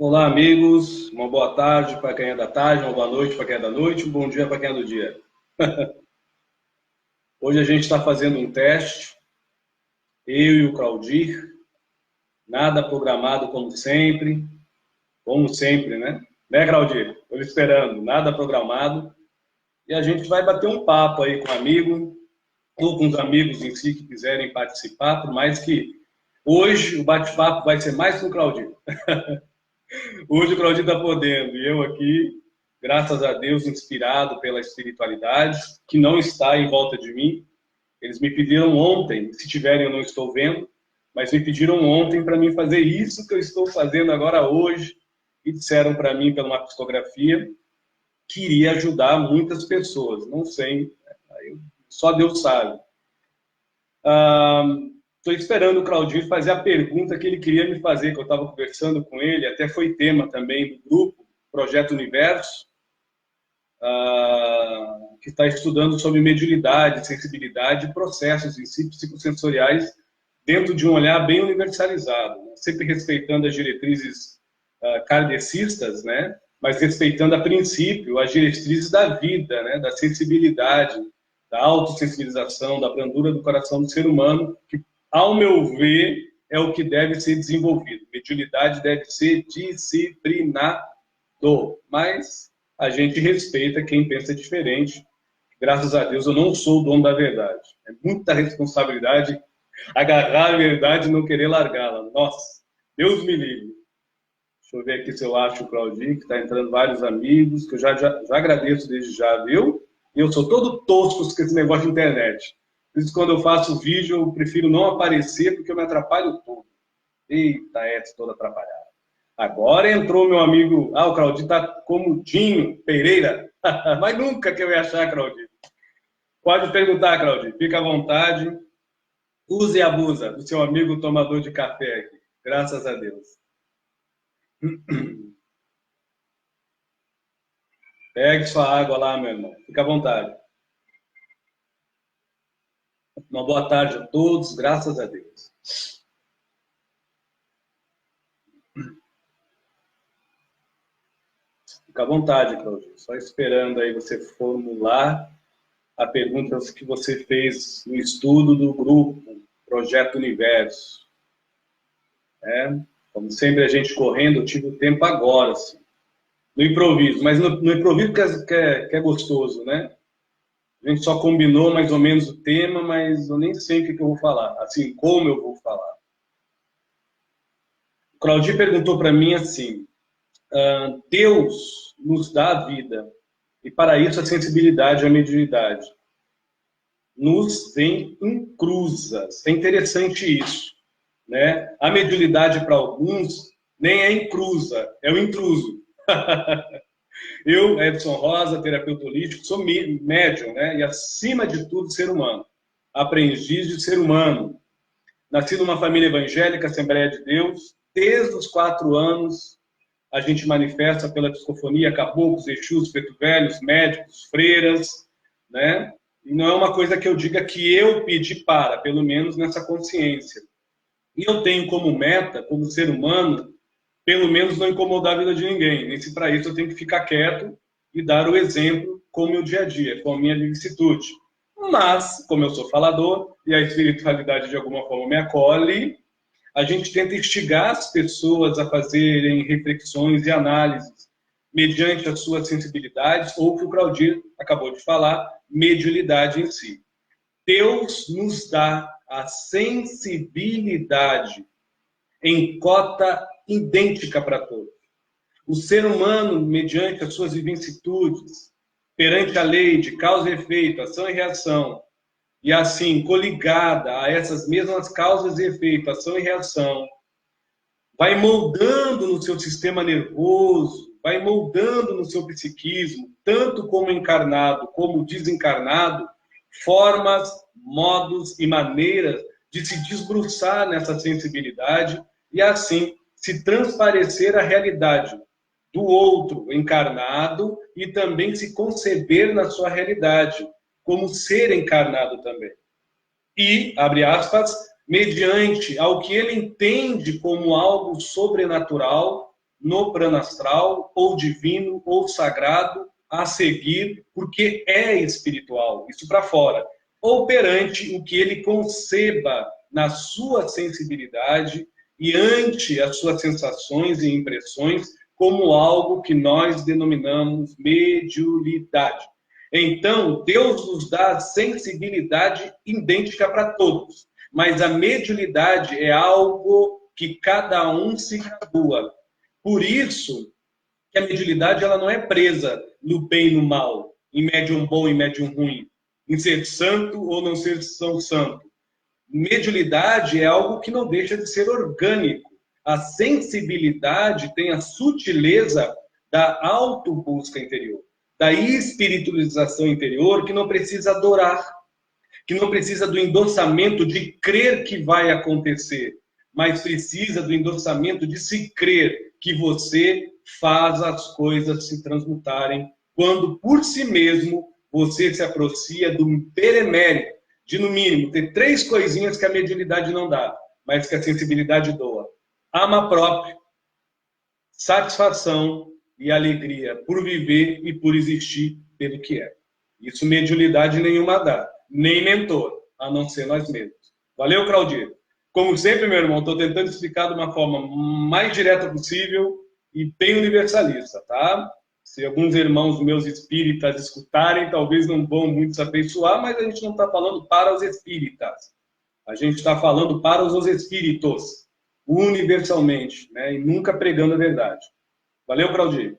Olá, amigos. Uma boa tarde para quem é da tarde, uma boa noite para quem é da noite, um bom dia para quem é do dia. Hoje a gente está fazendo um teste, eu e o Claudir, nada programado como sempre, né? Né, Claudir? Estou esperando, nada programado. E a gente vai bater um papo aí com um amigo, ou com os amigos em si que quiserem participar, por mais que hoje o bate-papo vai ser mais com o Claudir. Hoje o Claudio está podendo, e eu aqui, graças a Deus, inspirado pela espiritualidade, que não está em volta de mim. Eles me pediram ontem, se tiverem eu não estou vendo, mas me pediram ontem para mim fazer isso que eu estou fazendo agora hoje, e disseram para mim, pela uma psicografia, que iria ajudar muitas pessoas. Não sei, só Deus sabe. Estou esperando o Claudinho fazer a pergunta que ele queria me fazer, que eu estava conversando com ele, até foi tema também do grupo, Projeto Universo, que está estudando sobre mediunidade, sensibilidade e processos em si psicossensoriais dentro de um olhar bem universalizado, né? Sempre respeitando as diretrizes kardecistas, né? Mas respeitando a princípio as diretrizes da vida, né? Da sensibilidade, da autossensibilização, da brandura do coração do ser humano, que, ao meu ver, é o que deve ser desenvolvido. Mediunidade deve ser disciplinado, mas a gente respeita quem pensa diferente. Graças a Deus eu não sou o dono da verdade. É muita responsabilidade agarrar a verdade e não querer largá-la. Nossa, Deus me livre. Deixa eu ver aqui se eu acho o Claudinho, que está entrando vários amigos, que eu já agradeço desde já, viu? E eu sou todo tosco com esse negócio de internet. Por isso, quando eu faço vídeo, eu prefiro não aparecer, porque eu me atrapalho todo. Eita, essa toda atrapalhada. Agora entrou meu amigo... o Claudinho está como Dinho Pereira. Mas nunca que eu ia achar, Claudinho. Pode perguntar, Claudinho. Fica à vontade. Use e abusa do seu amigo tomador de café aqui. Graças a Deus. Pegue sua água lá, meu irmão. Fica à vontade. Uma boa tarde a todos, graças a Deus. Fica à vontade, Claudio. Só esperando aí você formular a pergunta que você fez no estudo do grupo Projeto Universo. Como sempre, a gente correndo, eu tive o tempo agora, assim, no improviso. Mas no improviso que é gostoso, né? A gente só combinou mais ou menos o tema, mas eu nem sei o que eu vou falar, assim, como eu vou falar. O Claudio perguntou para mim assim, Deus nos dá a vida, e para isso a sensibilidade e a mediunidade nos vem inclusas. É interessante isso, né? A mediunidade para alguns nem é inclusa, é o intruso. Eu, Edson Rosa, terapeuta holístico, sou médium, né? E acima de tudo, ser humano. Aprendiz de ser humano. Nasci numa família evangélica, Assembleia de Deus. Desde os 4 anos, a gente manifesta pela psicofonia caboclos, exus, preto velhos, médicos, freiras, né? E não é uma coisa que eu diga que eu pedi para, pelo menos nessa consciência. E eu tenho como meta, como ser humano, pelo menos não incomodar a vida de ninguém. Nem se para isso eu tenho que ficar quieto e dar o exemplo com o meu dia a dia, com a minha vicissitude. Mas, como eu sou falador e a espiritualidade de alguma forma me acolhe, a gente tenta instigar as pessoas a fazerem reflexões e análises mediante as suas sensibilidades, ou o que o Claudio acabou de falar, mediunidade em si. Deus nos dá a sensibilidade em cota idêntica para todos. O ser humano, mediante as suas vicissitudes, perante a lei de causa e efeito, ação e reação, e assim, coligada a essas mesmas causas e efeito, ação e reação, vai moldando no seu sistema nervoso, vai moldando no seu psiquismo, tanto como encarnado como desencarnado, formas, modos e maneiras de se desbruçar nessa sensibilidade e assim se transparecer a realidade do outro encarnado e também se conceber na sua realidade como ser encarnado também. E, abre aspas, mediante ao que ele entende como algo sobrenatural no plano astral, ou divino, ou sagrado, a seguir, porque é espiritual, isso para fora, ou perante o que ele conceba na sua sensibilidade e ante as suas sensações e impressões, como algo que nós denominamos mediunidade. Então, Deus nos dá sensibilidade idêntica para todos, mas a mediunidade é algo que cada um se gradua. Por isso que a mediunidade ela não é presa no bem e no mal, em médium bom e médium ruim, em ser santo ou não ser tão santo. Mediunidade é algo que não deixa de ser orgânico. A sensibilidade tem a sutileza da autobusca interior, da espiritualização interior, que não precisa adorar, que não precisa do endossamento de crer que vai acontecer, mas precisa do endossamento de se crer que você faz as coisas se transmutarem, quando por si mesmo você se aproxima do benemérito, de no mínimo ter 3 coisinhas que a mediunidade não dá, mas que a sensibilidade doa: ama próprio, satisfação e alegria por viver e por existir pelo que é. Isso mediunidade nenhuma dá, nem mentor, a não ser nós mesmos. Valeu, Claudir? Como sempre, meu irmão, estou tentando explicar de uma forma mais direta possível e bem universalista, tá? Se alguns irmãos meus espíritas escutarem, talvez não vão muito se afeiçoar, mas a gente não está falando para os espíritas. A gente está falando para os espíritos, universalmente, né? E nunca pregando a verdade. Valeu, Claudir?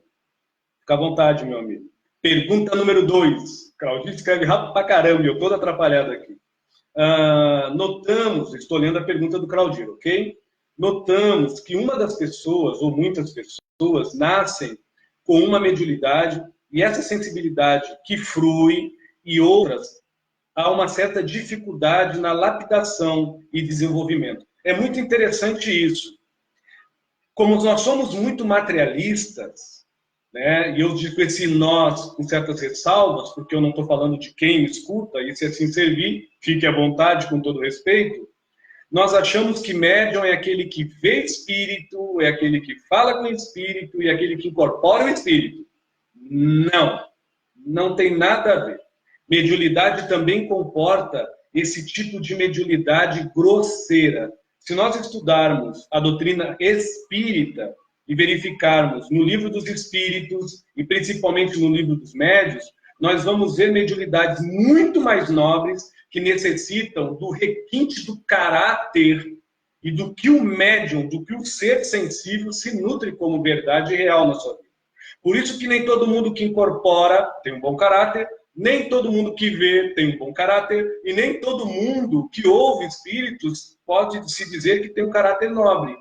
Fica à vontade, meu amigo. Pergunta número 2. Claudir escreve rápido pra caramba, eu todo atrapalhado aqui. Notamos, estou lendo a pergunta do Claudir, ok? Notamos que uma das pessoas, ou muitas pessoas, nascem com uma mediunidade e essa sensibilidade que flui, e outras, há uma certa dificuldade na lapidação e desenvolvimento. É muito interessante isso. Como nós somos muito materialistas, né, e eu digo esse nós com certas ressalvas, porque eu não estou falando de quem me escuta, e se assim servir, fique à vontade, com todo respeito, nós achamos que médium é aquele que vê espírito, é aquele que fala com o espírito, e é aquele que incorpora o espírito. Não, não tem nada a ver. Mediunidade também comporta esse tipo de mediunidade grosseira. Se nós estudarmos a doutrina espírita e verificarmos no livro dos espíritos, e principalmente no livro dos médiuns, nós vamos ver mediunidades muito mais nobres que necessitam do requinte do caráter e do que o médium, do que o ser sensível se nutre como verdade real na sua vida. Por isso que nem todo mundo que incorpora tem um bom caráter, nem todo mundo que vê tem um bom caráter, e nem todo mundo que ouve espíritos pode se dizer que tem um caráter nobre.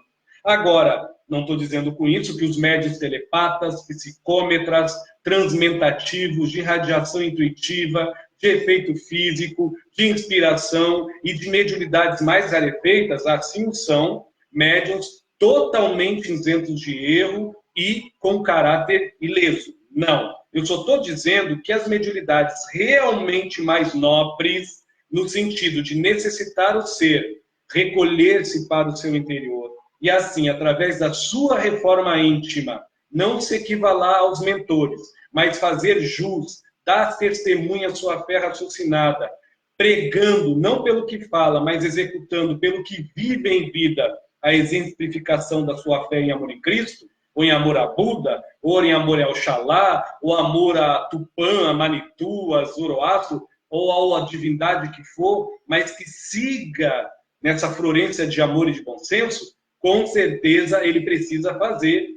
Agora, não estou dizendo com isso que os médiuns telepatas, psicômetras, transmentativos, de radiação intuitiva, de efeito físico, de inspiração e de mediunidades mais rarefeitas, assim são médiuns totalmente isentos de erro e com caráter ileso. Não. Eu só estou dizendo que as mediunidades realmente mais nobres, no sentido de necessitar o ser, recolher-se para o seu interior, e assim, através da sua reforma íntima, não se equivalar aos mentores, mas fazer jus, dar testemunha à sua fé raciocinada, pregando, não pelo que fala, mas executando pelo que vive em vida, a exemplificação da sua fé em amor em Cristo, ou em amor a Buda, ou em amor a Oxalá, ou amor a Tupã, a Manitu, a Zoroastro, ou a divindade que for, mas que siga nessa florência de amor e de bom senso, com certeza ele precisa fazer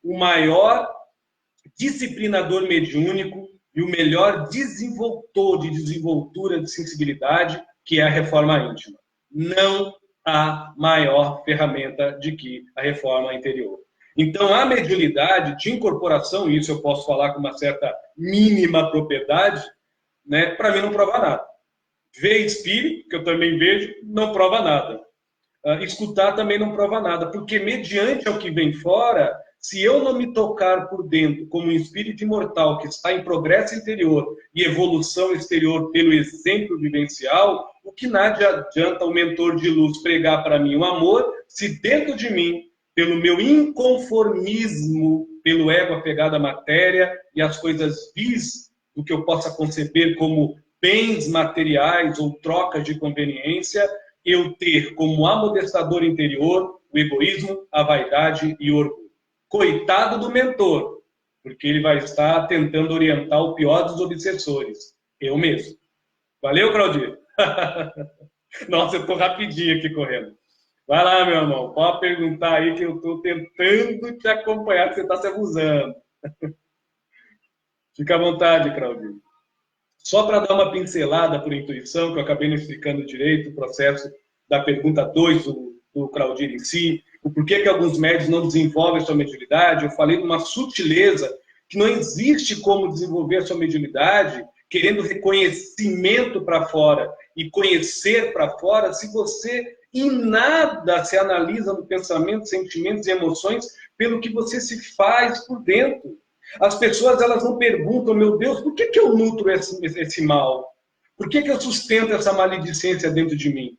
o maior disciplinador mediúnico e o melhor desenvoltor de desenvoltura de sensibilidade, que é a reforma íntima. Não há maior ferramenta de que a reforma interior. Então, a mediunidade de incorporação, isso eu posso falar com uma certa mínima propriedade, né, para mim não prova nada. Ver espírito, que eu também vejo, não prova nada. Escutar também não prova nada, porque mediante ao que vem fora, se eu não me tocar por dentro como um espírito imortal que está em progresso interior e evolução exterior pelo exemplo vivencial, o que nada adianta o mentor de luz pregar para mim o amor, se dentro de mim, pelo meu inconformismo, pelo ego apegado à matéria e às coisas vis do que eu possa conceber como bens materiais ou trocas de conveniência, eu ter como amodestador interior o egoísmo, a vaidade e o orgulho. Coitado do mentor, porque ele vai estar tentando orientar o pior dos obsessores, eu mesmo. Valeu, Claudio? Nossa, eu estou rapidinho aqui correndo. Vai lá, meu irmão, pode perguntar aí que eu estou tentando te acompanhar, que você está se abusando. Fica à vontade, Claudio. Só para dar uma pincelada por intuição, que eu acabei não explicando direito o processo da pergunta 2 do Claudio em si, o porquê que alguns médios não desenvolvem a sua mediunidade, eu falei de uma sutileza que não existe como desenvolver a sua mediunidade querendo reconhecimento para fora e conhecer para fora, se você em nada se analisa no pensamento, sentimentos e emoções pelo que você se faz por dentro. As pessoas, elas não perguntam, meu Deus, por que eu nutro esse mal? Por que eu sustento essa maledicência dentro de mim?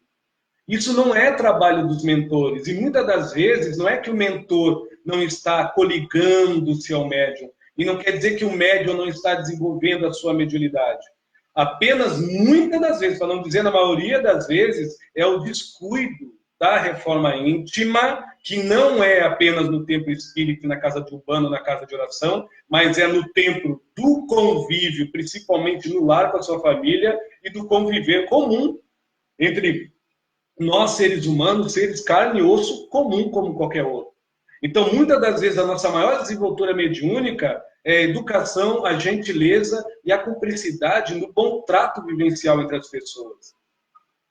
Isso não é trabalho dos mentores. E muitas das vezes, não é que o mentor não está coligando-se ao médium. E não quer dizer que o médium não está desenvolvendo a sua mediunidade. Apenas, muitas das vezes, para não dizer na maioria das vezes, é o descuido da reforma íntima, que não é apenas no templo espírita, na casa de urbano, na casa de oração, mas é no templo do convívio, principalmente no lar com a sua família, e do conviver comum entre nós, seres humanos, seres carne e osso comum, como qualquer outro. Então, muitas das vezes, a nossa maior desenvoltura mediúnica é a educação, a gentileza e a cumplicidade no bom trato vivencial entre as pessoas.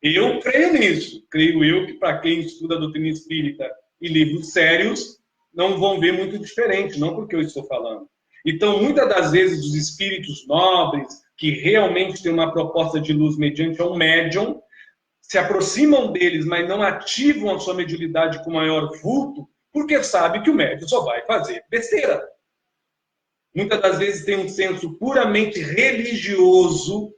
Eu creio nisso. Creio eu que para quem estuda a doutrina espírita e livros sérios, não vão ver muito diferente, não porque eu estou falando. Então, muitas das vezes, os espíritos nobres, que realmente têm uma proposta de luz mediante um médium, se aproximam deles, mas não ativam a sua mediunidade com maior vulto, porque sabe que o médium só vai fazer besteira. Muitas das vezes tem um senso puramente religioso,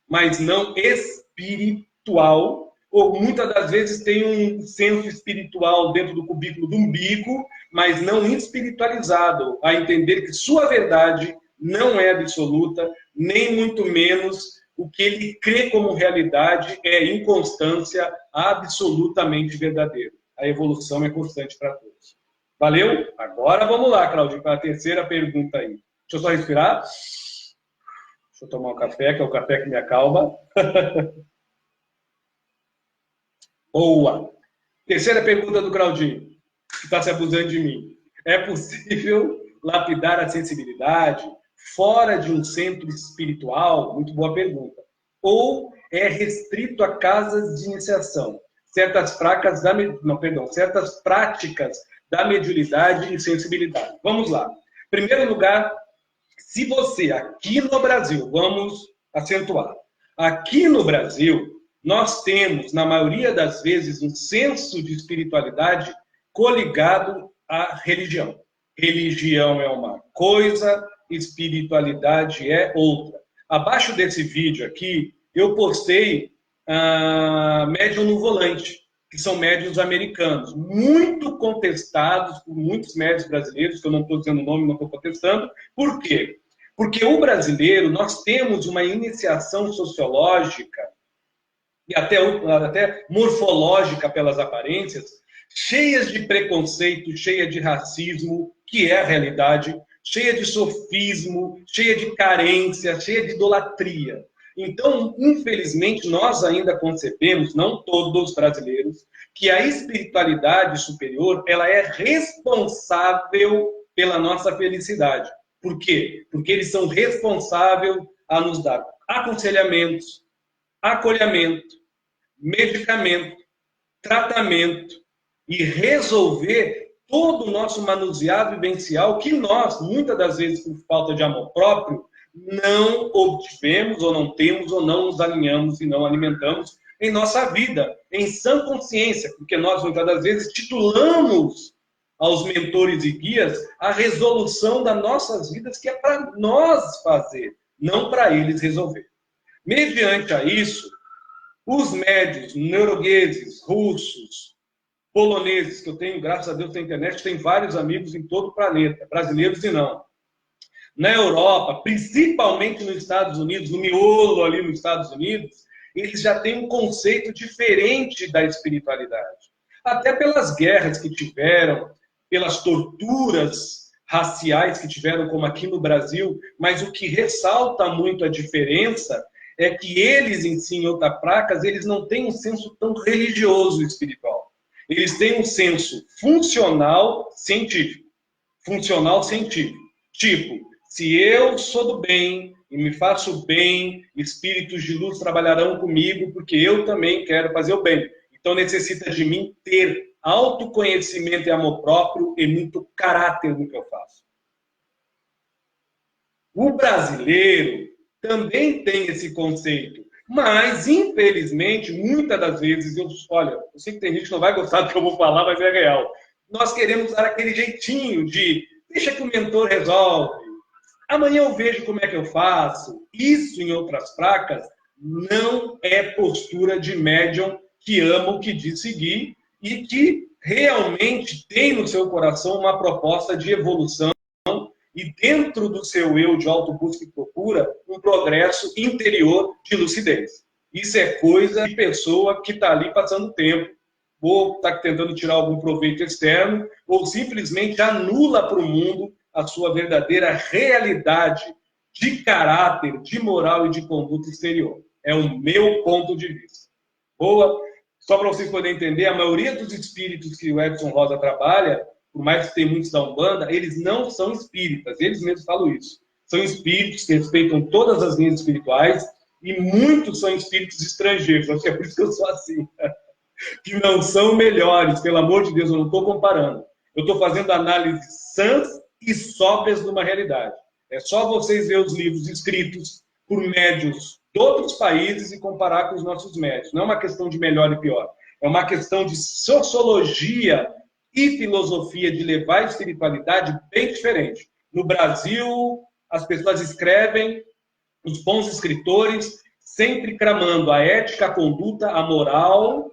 mas não espiritual, ou muitas das vezes tem um senso espiritual dentro do cubículo do umbigo, mas não espiritualizado, a entender que sua verdade não é absoluta, nem muito menos o que ele crê como realidade é inconstância absolutamente verdadeira. A evolução é constante para todos. Valeu? Agora vamos lá, Claudio, para a terceira pergunta aí. Deixa eu só respirar. Deixa eu tomar um café, que é o café que me acalma. Boa! Terceira pergunta do Claudinho, que está se abusando de mim. É possível lapidar a sensibilidade fora de um centro espiritual? Muito boa pergunta. Ou é restrito a casas de iniciação? Certas práticas da mediunidade e sensibilidade. Vamos lá. Em primeiro lugar, se você, aqui no Brasil, vamos acentuar, aqui no Brasil, nós temos, na maioria das vezes, um senso de espiritualidade coligado à religião. Religião é uma coisa, espiritualidade é outra. Abaixo desse vídeo aqui, eu postei médium no volante, que são médiuns americanos, muito contestados por muitos médiuns brasileiros, que eu não estou dizendo o nome, não estou contestando. Por quê? Porque o brasileiro, nós temos uma iniciação sociológica e até morfológica pelas aparências, cheias de preconceito, cheia de racismo, que é a realidade, cheia de sofismo, cheia de carência, cheia de idolatria. Então, infelizmente, nós ainda concebemos, não todos os brasileiros, que a espiritualidade superior, ela é responsável pela nossa felicidade. Por quê? Porque eles são responsáveis a nos dar aconselhamentos, acolhimento, medicamento, tratamento e resolver todo o nosso manuseado vivencial que nós, muitas das vezes, por falta de amor próprio, não obtivemos ou não temos ou não nos alinhamos e não alimentamos em nossa vida, em sã consciência, porque nós, muitas das vezes, titulamos aos mentores e guias a resolução das nossas vidas, que é para nós fazer, não para eles resolver. Mediante a isso, os médios noruegueses, russos, poloneses, que eu tenho, graças a Deus, na internet, tem vários amigos em todo o planeta, brasileiros e não. Na Europa, principalmente nos Estados Unidos, no miolo ali nos Estados Unidos, eles já têm um conceito diferente da espiritualidade. Até pelas guerras que tiveram, pelas torturas raciais que tiveram, como aqui no Brasil, mas o que ressalta muito a diferença é que eles, em si, em Otapracas, eles não têm um senso tão religioso e espiritual. Eles têm um senso funcional científico. Funcional científico. Tipo, se eu sou do bem e me faço bem, espíritos de luz trabalharão comigo, porque eu também quero fazer o bem. Então necessita de mim ter autoconhecimento e amor próprio e muito caráter no que eu faço. O brasileiro também tem esse conceito, mas, infelizmente, muitas das vezes, eu sei que tem gente que não vai gostar do que eu vou falar, mas é real. Nós queremos dar aquele jeitinho de, deixa que o mentor resolve, amanhã eu vejo como é que eu faço. Isso, em outras placas, não é postura de médium que ama o que diz seguir e que realmente tem no seu coração uma proposta de evolução e dentro do seu eu de autobusca e procura, um progresso interior de lucidez. Isso é coisa de pessoa que está ali passando tempo, ou está tentando tirar algum proveito externo, ou simplesmente anula para o mundo a sua verdadeira realidade de caráter, de moral e de conduta exterior. É o meu ponto de vista. Boa? Só para vocês poderem entender, a maioria dos espíritos que o Edson Rosa trabalha, por mais que tenha muitos da Umbanda, eles não são espíritas, eles mesmos falam isso. São espíritos que respeitam todas as linhas espirituais e muitos são espíritos estrangeiros. Acho que é por isso que eu sou assim. Que não são melhores, pelo amor de Deus, eu não estou comparando. Eu estou fazendo análises sãs e sóbrias de uma realidade. É só vocês ver os livros escritos por médiuns de outros países e comparar com os nossos médiuns. Não é uma questão de melhor e pior. É uma questão de sociologia e filosofia de levar a espiritualidade bem diferente. No Brasil, as pessoas escrevem, os bons escritores, sempre clamando a ética, a conduta, a moral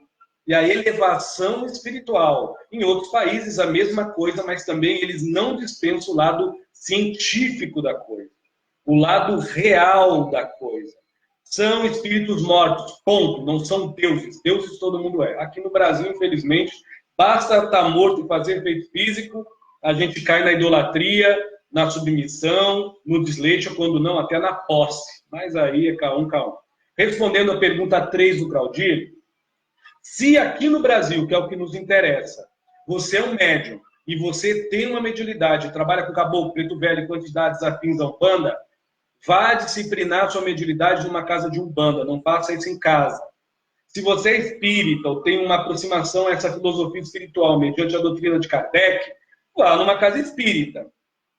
e a elevação espiritual. Em outros países, a mesma coisa, mas também eles não dispensam o lado científico da coisa, o lado real da coisa. São espíritos mortos, ponto. Não são deuses. Deuses todo mundo é. Aqui no Brasil, infelizmente, basta estar morto e fazer efeito físico, a gente cai na idolatria, na submissão, no desleixo, quando não, até na posse. Mas aí é K1, K1. Respondendo a pergunta 3 do Claudir, se aqui no Brasil, que é o que nos interessa, você é um médium e você tem uma mediunidade, trabalha com caboclo, preto velho, quantidades afins a Umbanda, vá disciplinar sua mediunidade numa casa de Umbanda, não faça isso em casa. Se você é espírita ou tem uma aproximação a essa filosofia espiritual mediante a doutrina de Kardec, vá numa casa espírita.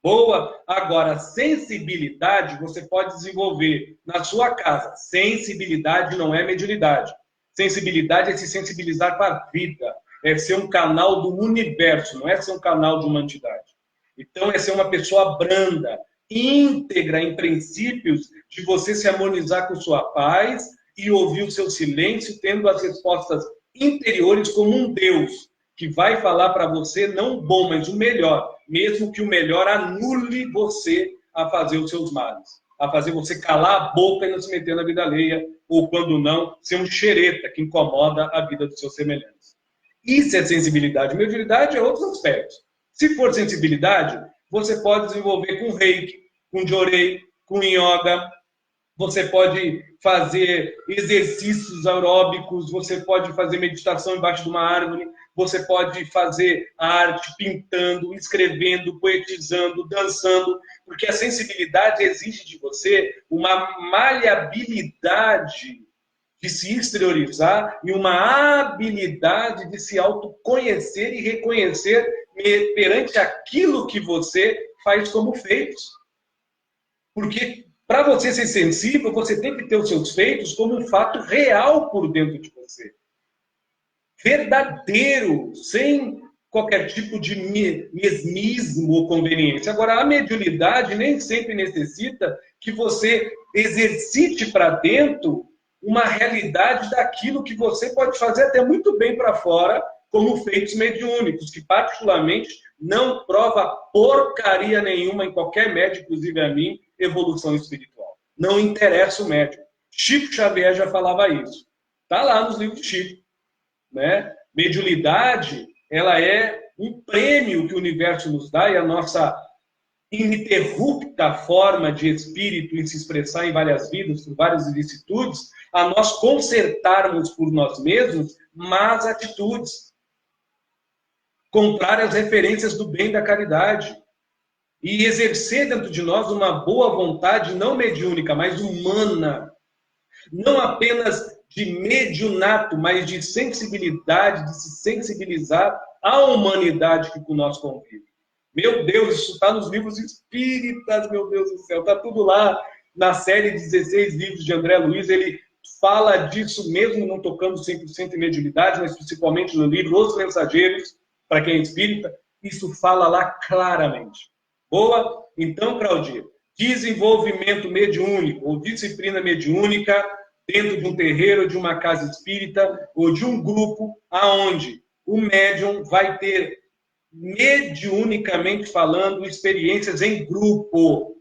Boa. Agora, sensibilidade você pode desenvolver na sua casa. Sensibilidade não é mediunidade. Sensibilidade é se sensibilizar para a vida. É ser um canal do universo, não é ser um canal de uma entidade. Então, é ser uma pessoa branda, íntegra em princípios de você se harmonizar com sua paz e ouvir o seu silêncio, tendo as respostas interiores como um Deus, que vai falar para você não o bom, mas o melhor, mesmo que o melhor anule você a fazer os seus males, a fazer você calar a boca e não se meter na vida alheia, ou quando não, ser um xereta que incomoda a vida dos seus semelhantes. Isso é sensibilidade. Mediunidade é outros aspectos. Se for sensibilidade, você pode desenvolver com reiki, com jorei, com yoga, você pode fazer exercícios aeróbicos, você pode fazer meditação embaixo de uma árvore, você pode fazer arte pintando, escrevendo, poetizando, dançando, porque a sensibilidade exige de você uma maleabilidade de se exteriorizar e uma habilidade de se autoconhecer e reconhecer perante aquilo que você faz como feitos. Porque para você ser sensível, você tem que ter os seus feitos como um fato real por dentro de você. Verdadeiro, sem qualquer tipo de mesmismo ou conveniência. Agora, a mediunidade nem sempre necessita que você exercite para dentro uma realidade daquilo que você pode fazer até muito bem para fora, como feitos mediúnicos, que particularmente não prova porcaria nenhuma em qualquer médium, inclusive a mim, evolução espiritual. Não interessa o médium. Chico Xavier já falava isso. Está lá nos livros de Chico. Né? Mediunidade, ela é um prêmio que o universo nos dá e a nossa ininterrupta forma de espírito em se expressar em várias vidas, por várias vicissitudes, a nós consertarmos por nós mesmos más atitudes, contrárias às referências do bem e da caridade, e exercer dentro de nós uma boa vontade não mediúnica, mas humana, não apenas de mediunato, mas de sensibilidade, de se sensibilizar à humanidade que com nós convive. Meu Deus, isso está nos livros espíritas, meu Deus do céu, está tudo lá na série de 16 livros de André Luiz, ele fala disso mesmo não tocando 100% em mediunidade, mas principalmente no livro Os Mensageiros, para quem é espírita, isso fala lá claramente. Boa? Então, Claudir, desenvolvimento mediúnico ou disciplina mediúnica dentro de um terreiro, de uma casa espírita ou de um grupo aonde o médium vai ter, mediunicamente falando, experiências em grupo,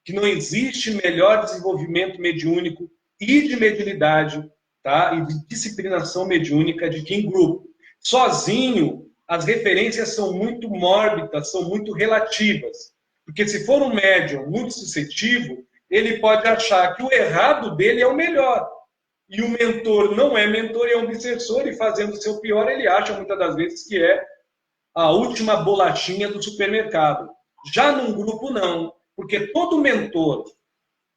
que não existe melhor desenvolvimento mediúnico e de mediunidade, tá? E de disciplinação mediúnica de que em grupo. Sozinho, as referências são muito mórbidas, são muito relativas. Porque se for um médium muito suscetível, ele pode achar que o errado dele é o melhor. E o mentor não é mentor, é um obsessor, e fazendo o seu pior, ele acha muitas das vezes que é a última bolachinha do supermercado. Já num grupo, não. Porque todo mentor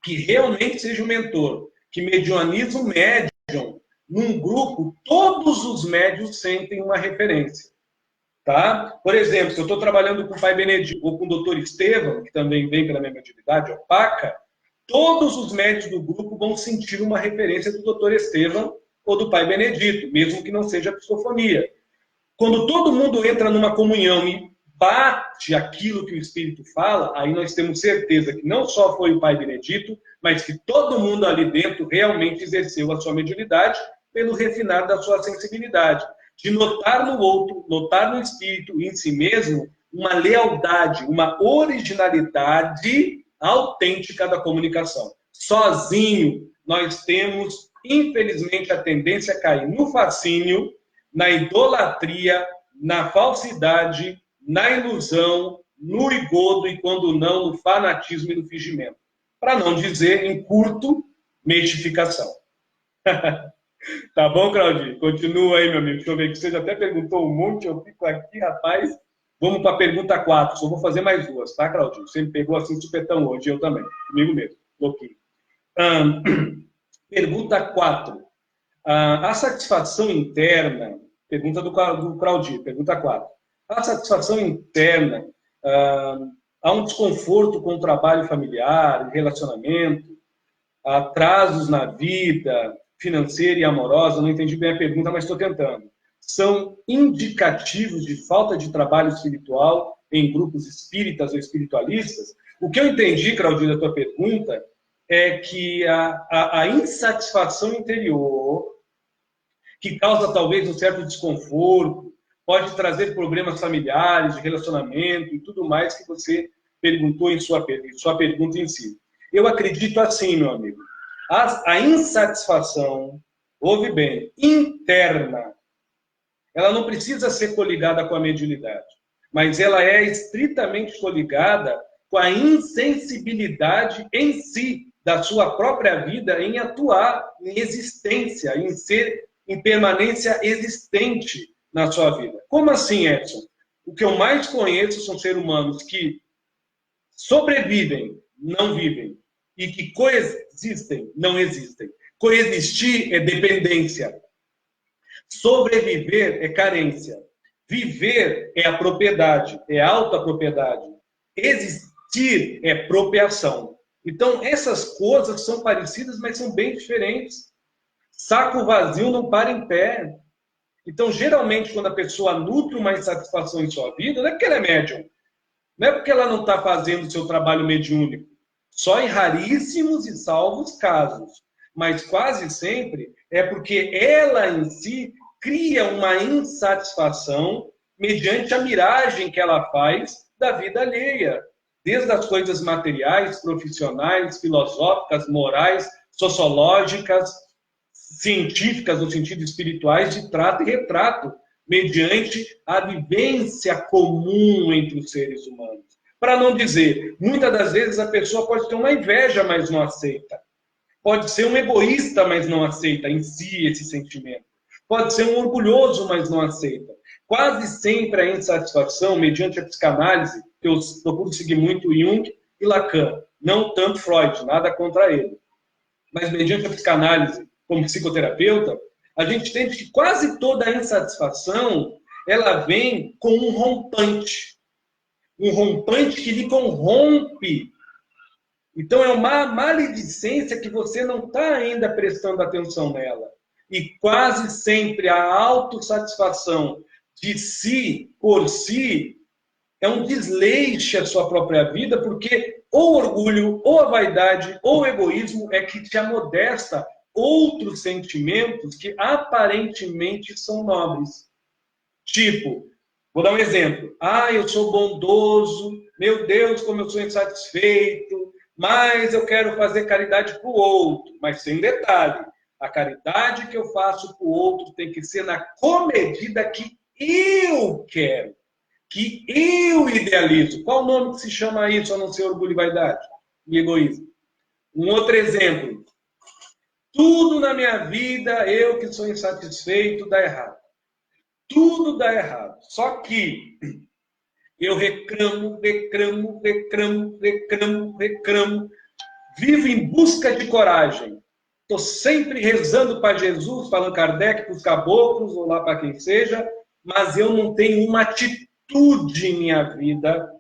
que realmente seja um mentor, que medianiza o médium, num grupo, todos os médios sentem uma referência. Tá? Por exemplo, se eu estou trabalhando com o Pai Benedito ou com o Dr. Estevam, que também vem pela minha mediunidade opaca, todos os médios do grupo vão sentir uma referência do Dr. Estevam ou do Pai Benedito, mesmo que não seja psicofonia. Quando todo mundo entra numa comunhão e bate aquilo que o Espírito fala, aí nós temos certeza que não só foi o Pai Benedito, mas que todo mundo ali dentro realmente exerceu a sua mediunidade pelo refinar da sua sensibilidade. De notar no outro, notar no Espírito e em si mesmo uma lealdade, uma originalidade autêntica da comunicação. Sozinho, nós temos, infelizmente, a tendência a cair no fascínio, na idolatria, na falsidade, na ilusão, no engodo e, quando não, no fanatismo e no fingimento. Para não dizer, em curto, mestificação. Tá bom, Claudio? Continua aí, meu amigo. Deixa eu ver que você já até perguntou um monte, eu fico aqui, rapaz. Vamos para a pergunta 4. Só vou fazer mais 2, tá, Claudio? Você me pegou assim supetão hoje, eu também. Comigo mesmo, louquinho. Pergunta 4. A satisfação interna, pergunta do Claudio, pergunta 4. A satisfação interna, há um desconforto com o trabalho familiar, relacionamento, atrasos na vida financeira e amorosa, não entendi bem a pergunta, mas estou tentando. São indicativos de falta de trabalho espiritual em grupos espíritas ou espiritualistas? O que eu entendi, Claudio, da tua pergunta, é que a insatisfação interior, que causa talvez um certo desconforto, pode trazer problemas familiares, de relacionamento e tudo mais que você perguntou em sua pergunta em si. Eu acredito assim, meu amigo. A insatisfação, ouve bem, interna, ela não precisa ser coligada com a mediunidade, mas ela é estritamente coligada com a insensibilidade em si, da sua própria vida, em atuar em existência, em ser em permanência existente na sua vida. Como assim, Edson? O que eu mais conheço são seres humanos que sobrevivem, não vivem, e que coexistem, não existem. Coexistir é dependência. Sobreviver é carência. Viver é a propriedade, é alta propriedade. Existir é propriação. Então, essas coisas são parecidas, mas são bem diferentes. Saco vazio não para em pé. Então, geralmente, quando a pessoa nutre uma insatisfação em sua vida, não é porque ela é médium. Não é porque ela não está fazendo o seu trabalho mediúnico. Só em raríssimos e salvos casos. Mas quase sempre é porque ela em si cria uma insatisfação mediante a miragem que ela faz da vida alheia, desde as coisas materiais, profissionais, filosóficas, morais, sociológicas, científicas, no sentido espirituais, de trato e retrato, mediante a vivência comum entre os seres humanos. Para não dizer, muitas das vezes a pessoa pode ter uma inveja, mas não aceita. Pode ser um egoísta, mas não aceita em si esse sentimento. Pode ser um orgulhoso, mas não aceita. Quase sempre a insatisfação, mediante a psicanálise, que eu procuro seguir muito Jung e Lacan, não tanto Freud, nada contra ele. Mas mediante a psicanálise, como psicoterapeuta, a gente entende que quase toda a insatisfação, ela vem com um rompante. Um rompante que lhe corrompe. Então é uma maledicência que você não está ainda prestando atenção nela. E quase sempre a autossatisfação de si, por si, é um desleixo à sua própria vida, porque ou o orgulho, ou a vaidade, ou o egoísmo é que te amodesta outros sentimentos que aparentemente são nobres. Tipo, vou dar um exemplo. Eu sou bondoso, meu Deus, como eu sou insatisfeito, mas eu quero fazer caridade para o outro. Mas sem detalhe, a caridade que eu faço para o outro tem que ser na comedida que eu quero, que eu idealizo. Qual o nome que se chama isso, a não ser orgulho e vaidade? E egoísmo. Um outro exemplo. Tudo na minha vida, eu que sou insatisfeito, dá errado. Tudo dá errado. Só que eu reclamo. Vivo em busca de coragem. Estou sempre rezando para Jesus, para Allan Kardec, para os caboclos, ou lá para quem seja, mas eu não tenho uma atitude em minha vida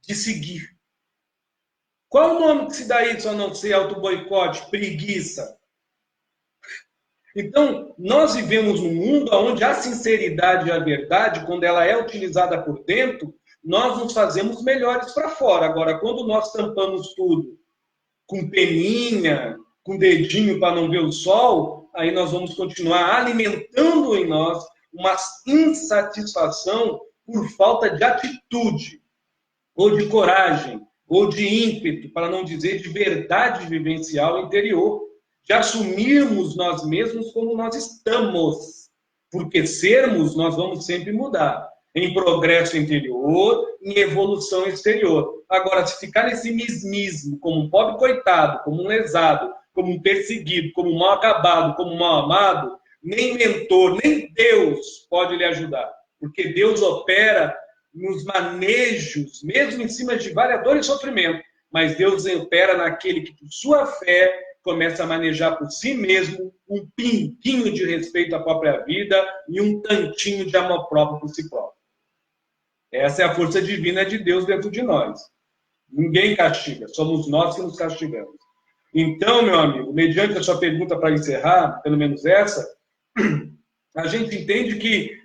de seguir. Qual o nome que se dá isso a não ser auto-boicote, preguiça? Então, nós vivemos num mundo onde a sinceridade e a verdade, quando ela é utilizada por dentro, nós nos fazemos melhores para fora. Agora, quando nós tampamos tudo com peninha, com dedinho para não ver o sol, aí nós vamos continuar alimentando em nós uma insatisfação por falta de atitude, ou de coragem, ou de ímpeto, para não dizer de verdade vivencial interior, de assumirmos nós mesmos como nós estamos. Porque sermos, nós vamos sempre mudar. Em progresso interior, em evolução exterior. Agora, se ficar nesse mesmismo, como um pobre coitado, como um lesado, como um perseguido, como um mal acabado, como um mal amado, nem mentor, nem Deus pode lhe ajudar. Porque Deus opera nos manejos, mesmo em cima de várias dores e sofrimento. Mas Deus opera naquele que, por sua fé, começa a manejar por si mesmo um pinguinho de respeito à própria vida e um tantinho de amor próprio por si próprio. Essa é a força divina de Deus dentro de nós. Ninguém castiga, somos nós que nos castigamos. Então, meu amigo, mediante a sua pergunta para encerrar, pelo menos essa, a gente entende que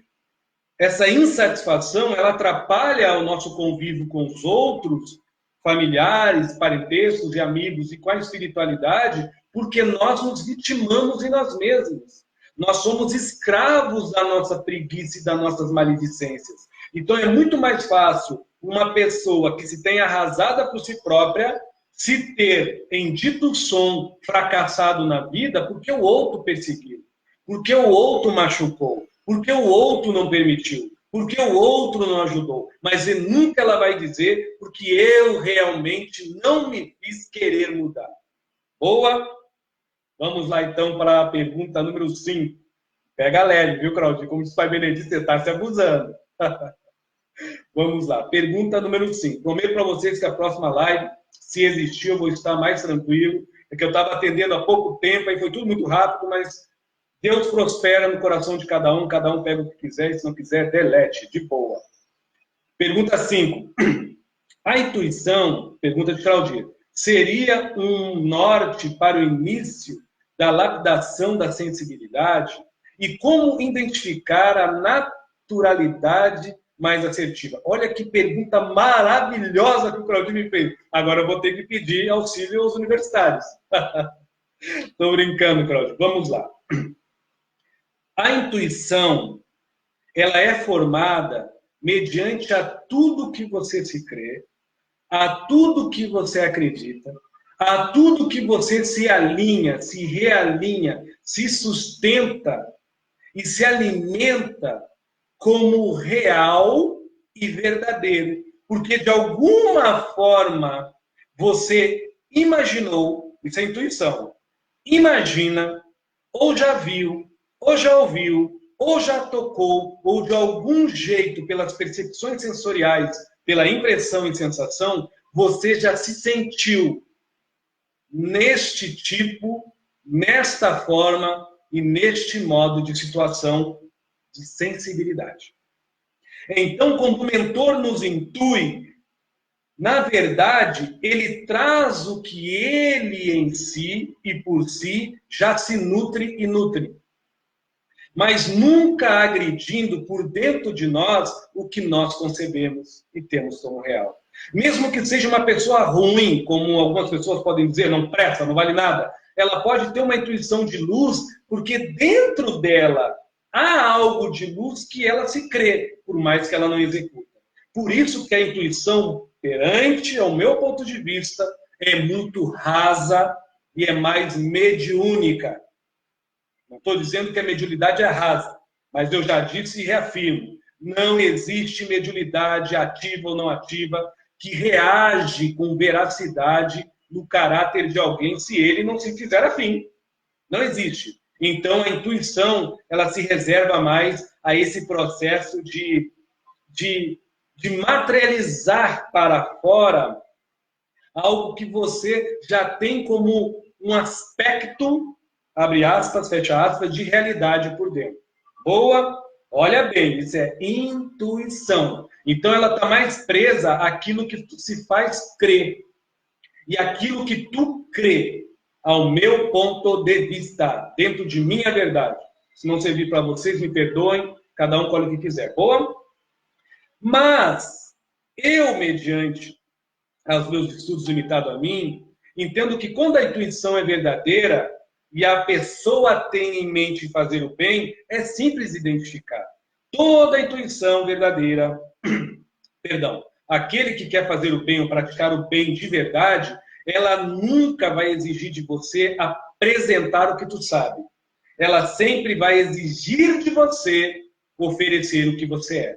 essa insatisfação, ela atrapalha o nosso convívio com os outros, familiares, parentescos e amigos, e com a espiritualidade, porque nós nos vitimamos em nós mesmos. Nós somos escravos da nossa preguiça e das nossas maledicências. Então é muito mais fácil uma pessoa que se tem arrasada por si própria se ter em dito som fracassado na vida porque o outro perseguiu, porque o outro machucou, porque o outro não permitiu, porque o outro não ajudou. Mas nunca ela vai dizer porque eu realmente não me fiz querer mudar. Boa? Vamos lá então para a pergunta número 5. Pega leve, viu, Claudio? Como diz o Pai Benedito, você está se abusando. Vamos lá. Pergunta número 5. Prometo para vocês que a próxima live, se existir, eu vou estar mais tranquilo. É que eu estava atendendo há pouco tempo, aí foi tudo muito rápido, mas Deus prospera no coração de cada um pega o que quiser, e se não quiser, delete, de boa. Pergunta 5. A intuição, pergunta de Claudia, seria um norte para o início da lapidação da sensibilidade? E como identificar a naturalidade mais assertiva? Olha que pergunta maravilhosa que o Claudio me fez. Agora eu vou ter que pedir auxílio aos universitários. Estou brincando, Claudio. Vamos lá. A intuição, ela é formada mediante a tudo que você se crê, a tudo que você acredita, a tudo que você se alinha, se realinha, se sustenta e se alimenta como real e verdadeiro. Porque, de alguma forma, você imaginou, isso é intuição, imagina, ou já viu, ou já ouviu, ou já tocou, ou de algum jeito, pelas percepções sensoriais, pela impressão e sensação, você já se sentiu neste tipo, nesta forma e neste modo de situação de sensibilidade. Então, quando o mentor nos intui, na verdade, ele traz o que ele em si e por si já se nutre e nutre. Mas nunca agredindo por dentro de nós o que nós concebemos e temos como real. Mesmo que seja uma pessoa ruim, como algumas pessoas podem dizer, não presta, não vale nada, ela pode ter uma intuição de luz, porque dentro dela há algo de luz que ela se crê, por mais que ela não executa. Por isso que a intuição, perante ao meu ponto de vista, é muito rasa e é mais mediúnica. Não estou dizendo que a mediunidade é rasa, mas eu já disse e reafirmo, não existe mediunidade ativa ou não ativa que reage com veracidade no caráter de alguém se ele não se fizer afim. Não existe. Então, a intuição, ela se reserva mais a esse processo de materializar para fora algo que você já tem como um aspecto, abre aspas, fecha aspas, de realidade por dentro. Boa? Olha bem, isso é intuição. Então, ela está mais presa àquilo que tu se faz crer. E aquilo que tu crê, ao meu ponto de vista, dentro de minha verdade. Se não servir para vocês, me perdoem, cada um colhe o que quiser. Boa? Mas, eu, mediante aos meus estudos limitados a mim, entendo que quando a intuição é verdadeira e a pessoa tem em mente fazer o bem, é simples identificar. Toda intuição verdadeira, perdão, aquele que quer fazer o bem ou praticar o bem de verdade, ela nunca vai exigir de você apresentar o que tu sabe. Ela sempre vai exigir de você oferecer o que você é.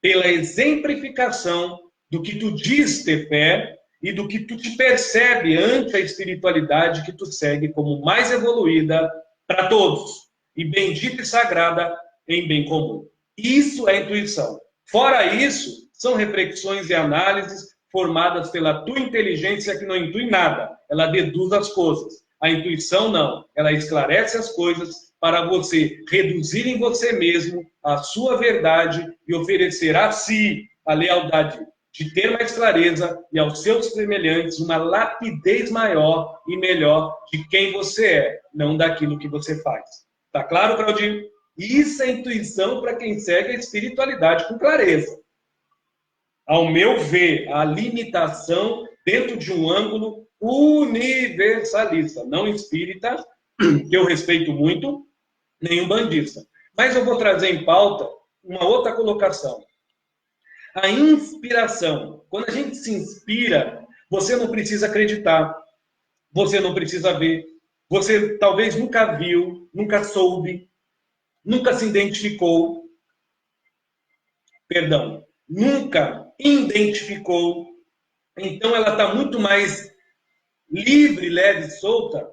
Pela exemplificação do que tu diz ter fé e do que tu te percebe ante a espiritualidade que tu segue como mais evoluída para todos e bendita e sagrada em bem comum. Isso é intuição. Fora isso, são reflexões e análises formadas pela tua inteligência que não intui nada. Ela deduz as coisas. A intuição não. Ela esclarece as coisas para você reduzir em você mesmo a sua verdade e oferecer a si a lealdade de ter mais clareza e aos seus semelhantes uma lapidez maior e melhor de quem você é, não daquilo que você faz. Tá claro, Claudinho? Isso é intuição para quem segue a espiritualidade com clareza. Ao meu ver, a limitação dentro de um ângulo universalista, não espírita, que eu respeito muito, nem umbandista. Mas eu vou trazer em pauta uma outra colocação. A inspiração. Quando a gente se inspira, você não precisa acreditar, você não precisa ver, você talvez nunca viu, nunca soube, nunca se identificou, perdão, nunca identificou. Então ela está muito mais livre, leve, solta,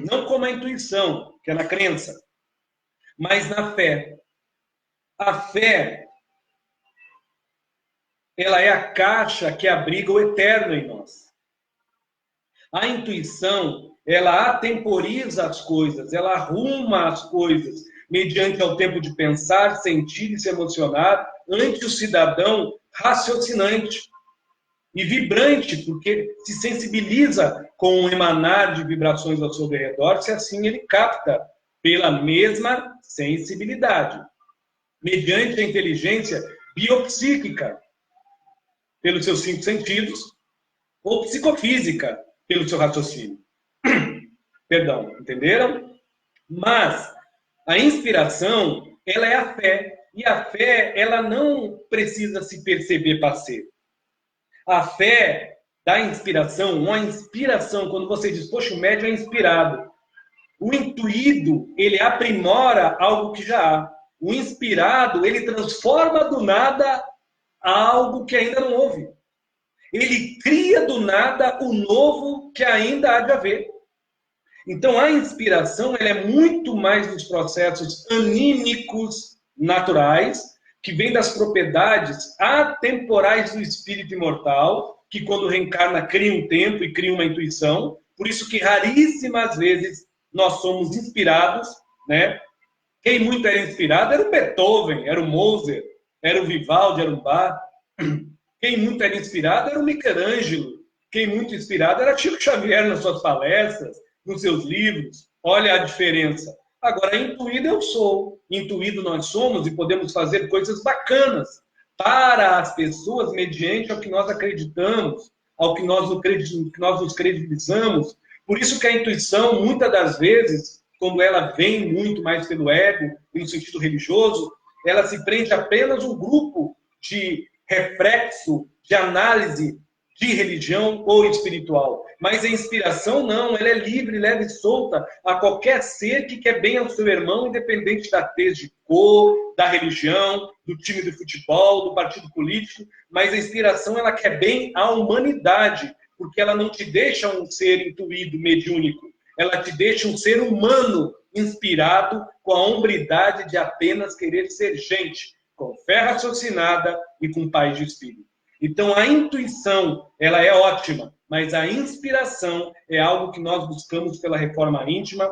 não como a intuição, que é na crença, mas na fé. A fé, ela é a caixa que abriga o eterno em nós. A intuição, ela atemporiza as coisas, ela arruma as coisas, mediante ao tempo de pensar, sentir e se emocionar, ante o cidadão raciocinante e vibrante, porque se sensibiliza com o emanar de vibrações ao seu redor, se assim ele capta pela mesma sensibilidade, mediante a inteligência biopsíquica, pelos seus 5 sentidos, ou psicofísica, pelo seu raciocínio. Perdão, entenderam? Mas A inspiração, ela é a fé. E a fé, ela não precisa se perceber para ser. A fé da inspiração, uma inspiração, quando você diz, poxa, o médium é inspirado. O intuído, ele aprimora algo que já há. O inspirado, ele transforma do nada algo que ainda não houve. Ele cria do nada o novo que ainda há de haver. Então, a inspiração ela é muito mais dos processos anímicos naturais, que vem das propriedades atemporais do espírito imortal, que quando reencarna cria um tempo e cria uma intuição. Por isso que raríssimas vezes nós somos inspirados, né? Quem muito era inspirado era o Beethoven, era o Mozart, era o Vivaldi, era o Bach. Quem muito era inspirado era o Michelangelo. Quem muito inspirado era Chico Xavier nas suas palestras, nos seus livros. Olha a diferença. Agora, intuído eu sou. Intuído nós somos e podemos fazer coisas bacanas para as pessoas mediante ao que nós acreditamos, ao que nós nos credibilizamos. Por isso que a intuição, muitas das vezes, quando ela vem muito mais pelo ego, e no sentido religioso, ela se prende apenas a um grupo de reflexo, de análise de religião ou espiritual. Mas a inspiração não, ela é livre, leve e solta a qualquer ser que quer bem ao seu irmão, independente da tez de cor, da religião, do time de futebol, do partido político. Mas a inspiração, ela quer bem à humanidade, porque ela não te deixa um ser intuído, mediúnico. Ela te deixa um ser humano inspirado com a hombridade de apenas querer ser gente, com fé raciocinada e com paz de espírito. Então, a intuição, ela é ótima, mas a inspiração é algo que nós buscamos pela reforma íntima,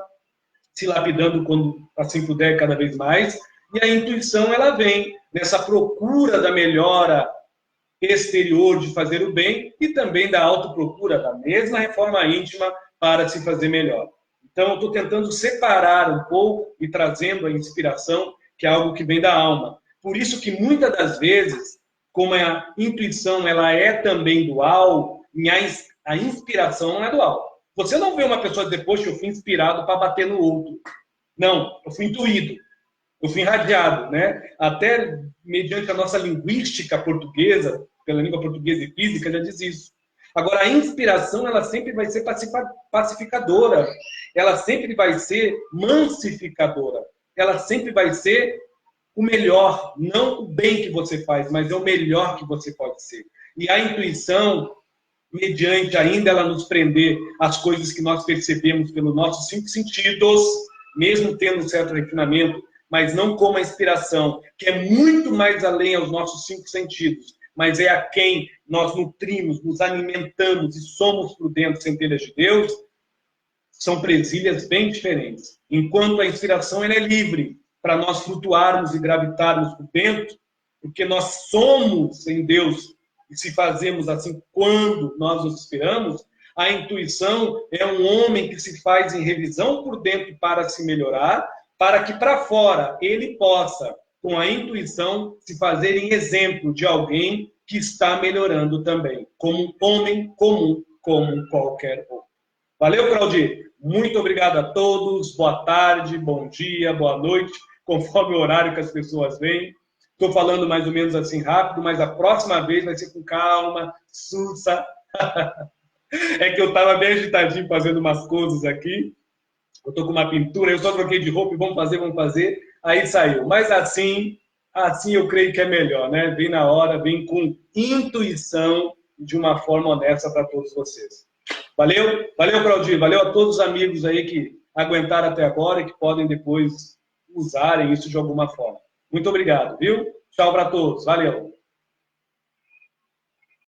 se lapidando quando assim puder cada vez mais. E a intuição, ela vem nessa procura da melhora exterior de fazer o bem e também da autoprocura da mesma reforma íntima para se fazer melhor. Então, eu estou tentando separar um pouco e trazendo a inspiração, que é algo que vem da alma. Por isso que muitas das vezes, como a intuição ela é também dual, a inspiração não é dual. Você não vê uma pessoa depois que eu fui inspirado para bater no outro. Não, eu fui intuído, eu fui irradiado, né? Até mediante a nossa linguística portuguesa, pela língua portuguesa e física, já diz isso. Agora, a inspiração, ela sempre vai ser pacificadora, ela sempre vai ser mancificadora, ela sempre vai ser o melhor, não o bem que você faz, mas é o melhor que você pode ser. E a intuição, mediante ainda ela nos prender às coisas que nós percebemos pelos nossos 5 sentidos, mesmo tendo um certo refinamento, mas não como a inspiração, que é muito mais além aos nossos 5 sentidos, mas é a quem nós nutrimos, nos alimentamos e somos por dentro centelhas de Deus, são presilhas bem diferentes. Enquanto a inspiração ela é livre, para nós flutuarmos e gravitarmos por dentro, porque nós somos em Deus, e se fazemos assim quando nós nos inspiramos, a intuição é um homem que se faz em revisão por dentro para se melhorar, para que para fora ele possa, com a intuição, se fazer em exemplo de alguém que está melhorando também, como um homem comum, como qualquer outro. Valeu, Claudir? Muito obrigado a todos, boa tarde, bom dia, boa noite, conforme o horário que as pessoas vêm. Estou falando mais ou menos assim rápido, mas a próxima vez vai ser com calma, sussa. É que eu estava bem agitadinho fazendo umas coisas aqui. Eu estou com uma pintura, eu só troquei de roupa e vamos fazer. Aí saiu. Mas assim eu creio que é melhor, né? Vem na hora, vem com intuição, de uma forma honesta para todos vocês. Valeu? Valeu, Claudir. Valeu a todos os amigos aí que aguentaram até agora e que podem depois usarem isso de alguma forma. Muito obrigado, viu? Tchau para todos. Valeu.